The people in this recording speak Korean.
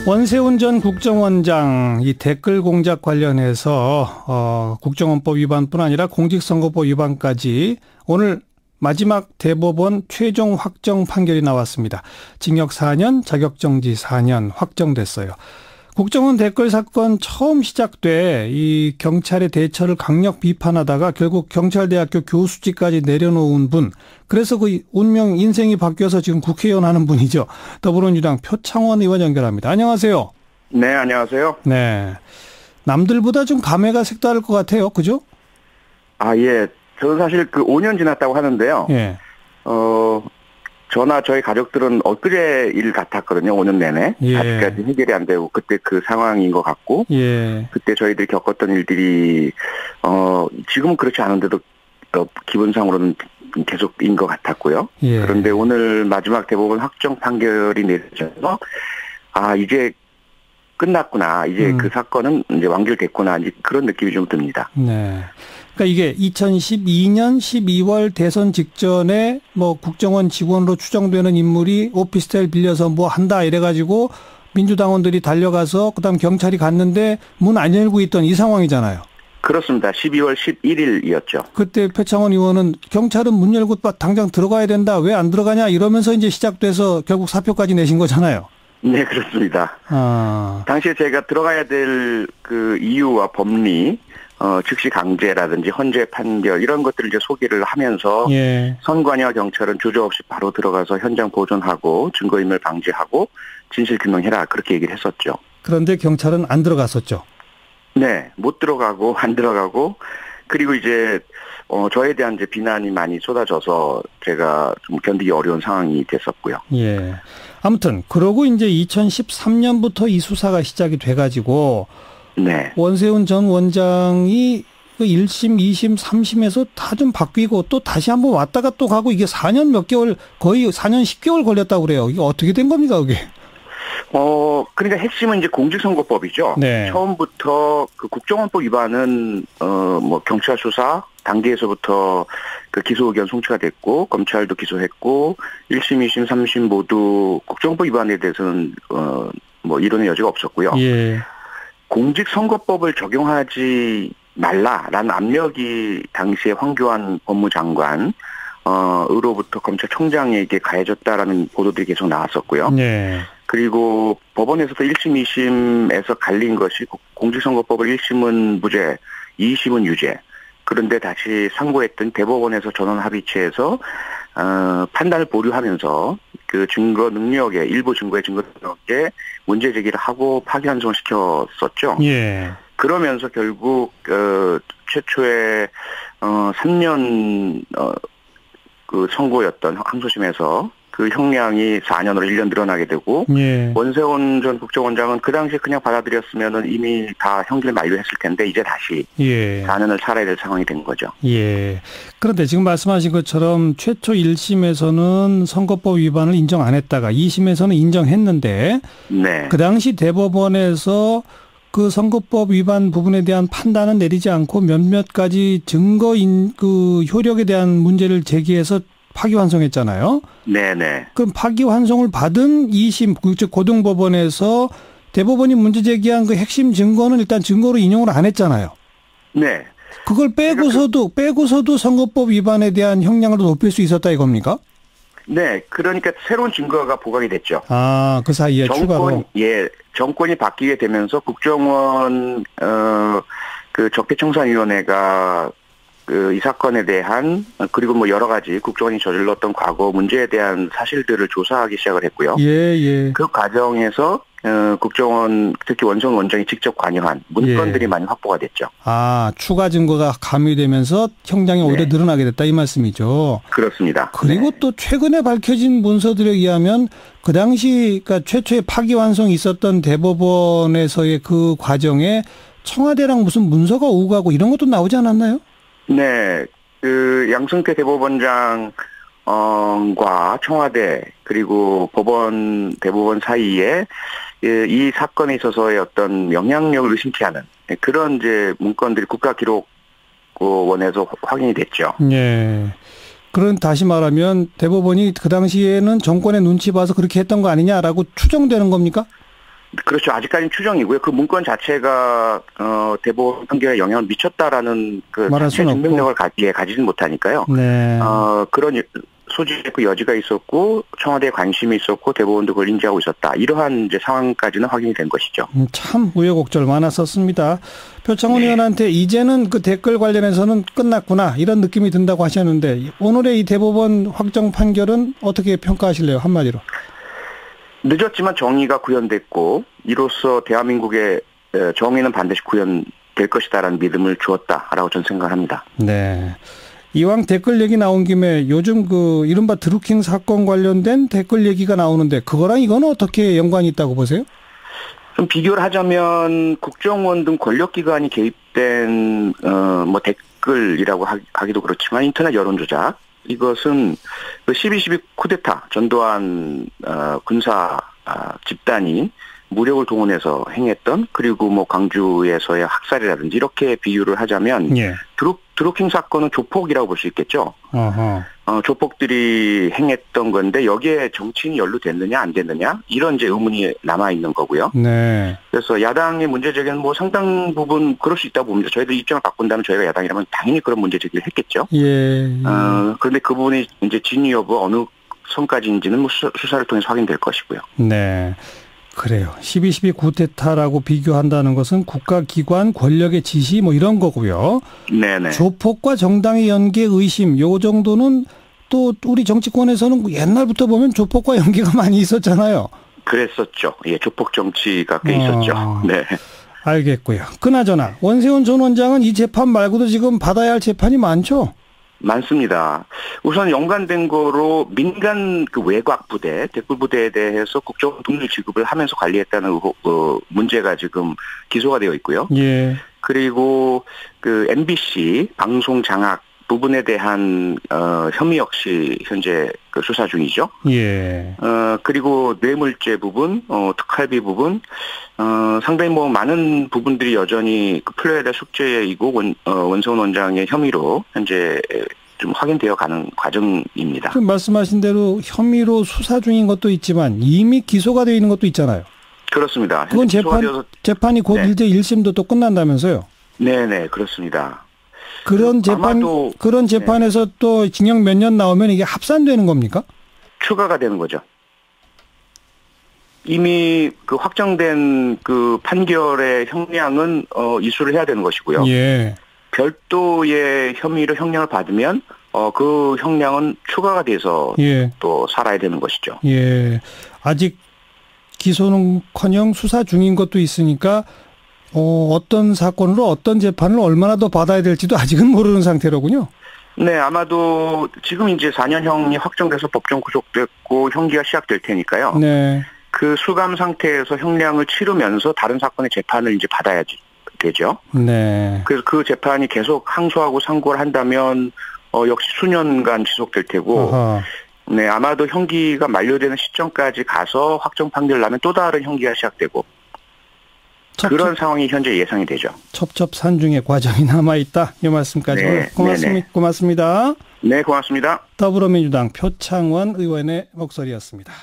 원세훈 전 국정원장 이 댓글 공작 관련해서 국정원법 위반뿐 아니라 공직선거법 위반까지 오늘 마지막 대법원 최종 확정 판결이 나왔습니다. 징역 4년, 자격정지 4년 확정됐어요. 국정원 댓글 사건 처음 시작돼 이 경찰의 대처를 강력 비판하다가 결국 경찰대학교 교수직까지 내려놓은 분, 그래서 그 운명 인생이 바뀌어서 지금 국회의원 하는 분이죠. 더불어민주당 표창원 의원 연결합니다. 안녕하세요. 네, 안녕하세요. 네, 남들보다 좀 감회가 색다를 것 같아요. 그죠? 아, 예. 저는 사실 5년 지났다고 하는데요. 예. 저나 저희 가족들은 엊그제 일 같았거든요. 5년 내내. 예. 아직까지 해결이 안 되고 그때 그 상황인 것 같고. 예. 그때 저희들이 겪었던 일들이 지금은 그렇지 않은데도 기본상으로는 계속인 것 같았고요. 예. 그런데 오늘 마지막 대법원 확정 판결이 내려져서 이제 끝났구나. 이제 그 사건은 이제 완결됐구나. 이제 그런 느낌이 좀 듭니다. 네. 그러니까 이게 2012년 12월 대선 직전에 뭐 국정원 직원으로 추정되는 인물이 오피스텔 빌려서 뭐 한다 이래가지고 민주당원들이 달려가서 그다음 경찰이 갔는데 문 안 열고 있던 이 상황이잖아요. 그렇습니다. 12월 11일이었죠. 그때 표창원 의원은 경찰은 문 열고 당장 들어가야 된다. 왜 안 들어가냐 이러면서 이제 시작돼서 결국 사표까지 내신 거잖아요. 네, 그렇습니다. 당시에 제가 들어가야 될 그 이유와 법리, 즉시 강제라든지 헌재 판결 이런 것들을 이제 소개를 하면서 예. 선관위와 경찰은 주저없이 바로 들어가서 현장 보존하고 증거인멸 방지하고 진실 규명해라 그렇게 얘기를 했었죠. 그런데 경찰은 안 들어갔었죠. 네, 못 들어가고 안 들어가고 그리고 이제 저에 대한 이제 비난이 많이 쏟아져서 제가 좀 견디기 어려운 상황이 됐었고요. 예. 아무튼 그러고 이제 2013년부터 이 수사가 시작이 돼가지고 네. 원세훈 전 원장이 그 1심, 2심, 3심에서 다 좀 바뀌고 또 다시 한번 왔다가 또 가고 이게 4년 몇 개월 거의 4년 10개월 걸렸다고 그래요. 이게 어떻게 된 겁니까, 그게? 그러니까 핵심은 이제 공직선거법이죠. 네. 처음부터 그 국정원법 위반은 뭐 경찰 수사 단계에서부터 그 기소 의견 송치가 됐고 검찰도 기소했고 1심, 2심, 3심 모두 국정원법 위반에 대해서는 뭐 이론의 여지가 없었고요. 예. 공직선거법을 적용하지 말라라는 압력이 당시에 황교안 법무장관 으로부터 검찰총장에게 가해졌다라는 보도들이 계속 나왔었고요. 네. 그리고 법원에서도 1심, 2심에서 갈린 것이 공직선거법을 1심은 무죄, 2심은 유죄. 그런데 다시 상고했던 대법원에서 전원 합의체에서 판단을 보류하면서 그 증거 능력에 일부 증거의 증거 능력에 문제 제기를 하고 파기환송을 시켰었죠. 예. 그러면서 결국 최초의 3년 그 선고였던 항소심에서 그 형량이 4년으로 1년 늘어나게 되고 예. 원세훈 전 국정원장은 그 당시에 그냥 받아들였으면은 이미 다 형기를 만료했을 텐데 이제 다시 예. 4년을 살아야 될 상황이 된 거죠. 예. 그런데 지금 말씀하신 것처럼 최초 1심에서는 선거법 위반을 인정 안 했다가 2심에서는 인정했는데 네. 그 당시 대법원에서 그 선거법 위반 부분에 대한 판단은 내리지 않고 몇몇 가지 그 효력에 대한 문제를 제기해서 파기환송했잖아요. 네네. 그럼 파기환송을 받은 2심, 즉 고등법원에서 대법원이 문제 제기한 그 핵심 증거는 일단 증거로 인용을 안 했잖아요. 네. 그걸 빼고서도 선거법 위반에 대한 형량을 높일 수 있었다 이겁니까? 네. 그러니까 새로운 증거가 보강이 됐죠. 그 사이에 추가로. 정권이 바뀌게 되면서 국정원 그 적폐청산위원회가 이 사건에 대한 그리고 뭐 여러 가지 국정원이 저질렀던 과거 문제에 대한 사실들을 조사하기 시작을 했고요. 예. 그 과정에서 국정원 특히 원세훈 원장이 직접 관여한 문건들이 많이 확보가 됐죠. 추가 증거가 가미되면서 형량이 오히려 늘어나게 됐다 이 말씀이죠. 그렇습니다. 그리고 또 최근에 밝혀진 문서들에 의하면 그 당시 그러니까 최초의 파기환송이 있었던 대법원에서의 그 과정에 청와대랑 무슨 문서가 오가고 이런 것도 나오지 않았나요? 네. 그 양승태 대법원장 과 청와대 그리고 대법원 사이에 이 사건에 있어서의 어떤 영향력을 의심케 하는 그런 이제 문건들이 국가기록원에서 확인이 됐죠. 네. 그런 다시 말하면 대법원이 그 당시에는 정권의 눈치 봐서 그렇게 했던 거 아니냐라고 추정되는 겁니까? 그렇죠. 아직까지는 추정이고요. 그 문건 자체가 대법원 판결에 영향을 미쳤다라는 그 자체 증명력을 가지진 못하니까요. 네. 그런 소지의 그 여지가 있었고 청와대에 관심이 있었고 대법원도 그걸 인지하고 있었다. 이러한 이제 상황까지는 확인이 된 것이죠. 참 우여곡절 많았었습니다. 표창원 의원한테 이제는 그 댓글 관련해서는 끝났구나 이런 느낌이 든다고 하셨는데 오늘의 이 대법원 확정 판결은 어떻게 평가하실래요? 한마디로. 늦었지만 정의가 구현됐고 이로써 대한민국의 정의는 반드시 구현될 것이다라는 믿음을 주었다라고 저는 생각합니다. 네. 이왕 댓글 얘기 나온 김에 요즘 그 이른바 드루킹 사건 관련된 댓글 얘기가 나오는데 그거랑 이거는 어떻게 연관이 있다고 보세요? 좀 비교를 하자면 국정원 등 권력기관이 개입된 뭐 댓글이라고 하기도 그렇지만 인터넷 여론조작 이것은 그 12.12 쿠데타 전두환 군사 집단이 무력을 동원해서 행했던 그리고 뭐 광주에서의 학살이라든지 이렇게 비유를 하자면 예. 드루킹 사건은 조폭이라고 볼 수 있겠죠. 조폭들이 행했던 건데 여기에 정치인이 연루됐느냐 안 됐느냐 이런 이제 의문이 남아 있는 거고요. 네. 그래서 야당의 문제 제기는 뭐 상당 부분 그럴 수 있다고 봅니다. 저희도 입장을 바꾼다면 저희가 야당이라면 당연히 그런 문제 제기를 했겠죠. 예. 그런데 그 부분이 이제 진위 여부 어느 선까지인지는 뭐 수사를 통해서 확인될 것이고요. 네. 그래요. 12.12 쿠데타라고 비교한다는 것은 국가기관 권력의 지시 뭐 이런 거고요. 네네. 조폭과 정당의 연계 의심 요 정도는 또 우리 정치권에서는 옛날부터 보면 조폭과 연계가 많이 있었잖아요. 그랬었죠. 예, 조폭 정치가 꽤 있었죠. 네. 알겠고요. 그나저나 원세훈 전 원장은 이 재판 말고도 지금 받아야 할 재판이 많죠? 많습니다. 우선 연관된 거로 민간 그 외곽 부대, 댓글 부대에 대해서 국정원 등록 지급을 하면서 관리했다는 문제가 지금 기소가 되어 있고요. 예. 그리고 그 MBC 방송 장악 부분에 대한 혐의 역시 현재 그 수사 중이죠. 예. 그리고 뇌물죄 부분, 특활비 부분, 상당히 뭐 많은 부분들이 여전히 풀려야 될 숙제이고 원세훈 원장의 혐의로 현재 좀 확인되어 가는 과정입니다. 지금 말씀하신 대로 혐의로 수사 중인 것도 있지만 이미 기소가 되어 있는 것도 있잖아요. 그렇습니다. 그건 재판이 곧 이제 1심도 또 끝난다면서요? 네네, 그렇습니다. 그런 재판에서 또 징역 몇 년 나오면 이게 합산되는 겁니까? 추가가 되는 거죠. 이미 그 확정된 그 판결의 형량은 이수를 해야 되는 것이고요. 예. 별도의 혐의로 형량을 받으면 그 형량은 추가가 돼서 예. 또 살아야 되는 것이죠. 예. 아직 기소는커녕 수사 중인 것도 있으니까 어떤 사건으로 어떤 재판을 얼마나 더 받아야 될지도 아직은 모르는 상태로군요. 네, 아마도 지금 이제 4년형이 확정돼서 법정 구속됐고 형기가 시작될 테니까요. 네. 그 수감 상태에서 형량을 치르면서 다른 사건의 재판을 이제 받아야지 되죠. 네. 그래서 그 재판이 계속 항소하고 상고를 한다면 역시 수년간 지속될 테고, 아하. 네, 아마도 형기가 만료되는 시점까지 가서 확정 판결 나면 또 다른 형기가 시작되고. 그런 상황이 현재 예상이 되죠. 첩첩산중의 과정이 남아있다. 이 말씀까지 네, 고맙습니다. 네, 고맙습니다. 더불어민주당 표창원 의원의 목소리였습니다.